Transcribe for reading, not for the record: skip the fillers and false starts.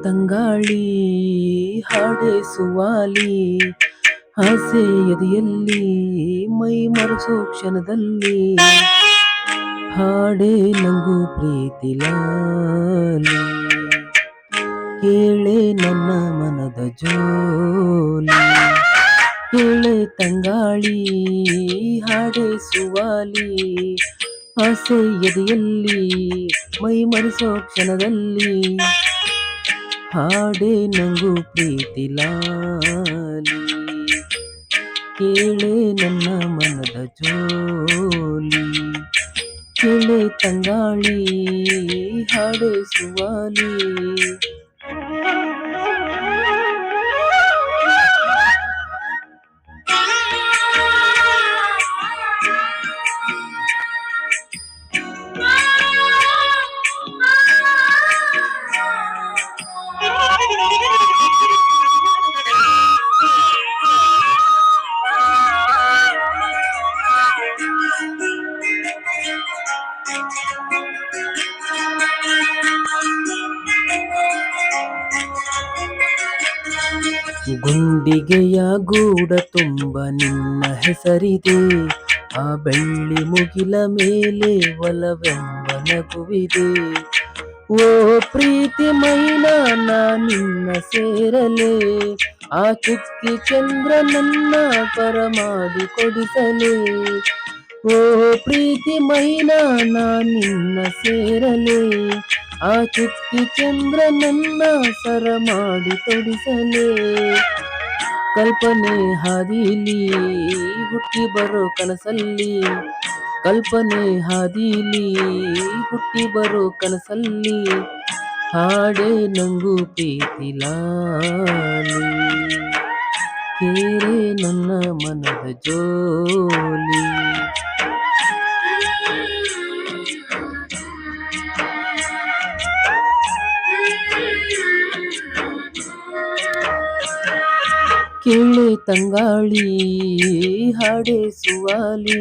ತಂಗಾಳಿ ಹಾಡೆ ಸುವಾಲಿ ಆಸೆ ಎದೆಯಲ್ಲಿ ಮೈ ಮರೆಸೋ ಕ್ಷಣದಲ್ಲಿ ಹಾಡೆ ನಂಗು ಪ್ರೀತಿ ಲಾಲಿ ಕೇಳೆ ನನ್ನ ಮನದ ಜೋಲಿ ಕೇಳೆ ತಂಗಾಳಿ ಹಾಡೆ ಸುವಾಲಿ ಆಸೆ ಎದೆಯಲ್ಲಿ ಮೈ ಮರೆಸೋ ಕ್ಷಣದಲ್ಲಿ ಹಾಡೆ ನಂಗು ಪ್ರೀತಿ ಲಾಲಿ ಕೇಳೆ ನನ್ನ ಮನದ ಜೋಲಿ ಕೇಳೆ ತಂಗಾಳಿ ಹಾಡೆ ಸುವಾಲಿ ಗುಂಡಿಗೆಯ ಗೂಡ ತುಂಬ ನಿನ್ನ ಹೆಸರಿದೆ, ಆ ಬೆಳ್ಳಿ ಮುಗಿಲ ಮೇಲೆ ಒಲವೆಂಬ ನಗುವಿದೆ. ಓ ಪ್ರೀತಿ ಮೈನಾ ನಾ ನಿನ್ನ ಸೇರಲೆ, ಆ ಚುಕ್ಕಿ ಚಂದ್ರ ನನ್ನ ಪರ ಮಾಡಿ ಕೊಡಿಸಲೆ. ಓ ಪ್ರೀತಿ ಮೈನಾ ನಾ ನಿನ್ನ ಸೇರಲೆ, ಆ ಚುಕ್ಕಿ ಚಂದ್ರ ನನ್ನ ಸರ ಮಾಡಿ ತೊಡಿಸಲೆ. ಕಲ್ಪನೆ ಹಾದಿಲಿ ಹುಟ್ಟಿ ಬರೋ ಕನಸಲ್ಲಿ, ಕಲ್ಪನೆ ಹಾದಿಲಿ ಹುಟ್ಟಿ ಬರೋ ಕನಸಲ್ಲಿ ಹಾಡೆ ನಂಗು ಪ್ರೀತಿ ಲಾಲಿ ಕೇರೆ ನನ್ನ ಮನದ ಜೋಲಿ. ಕೇಳೆ ತಂಗಾಳಿ ಹಾಡೆ ಸುವಾಲಿ.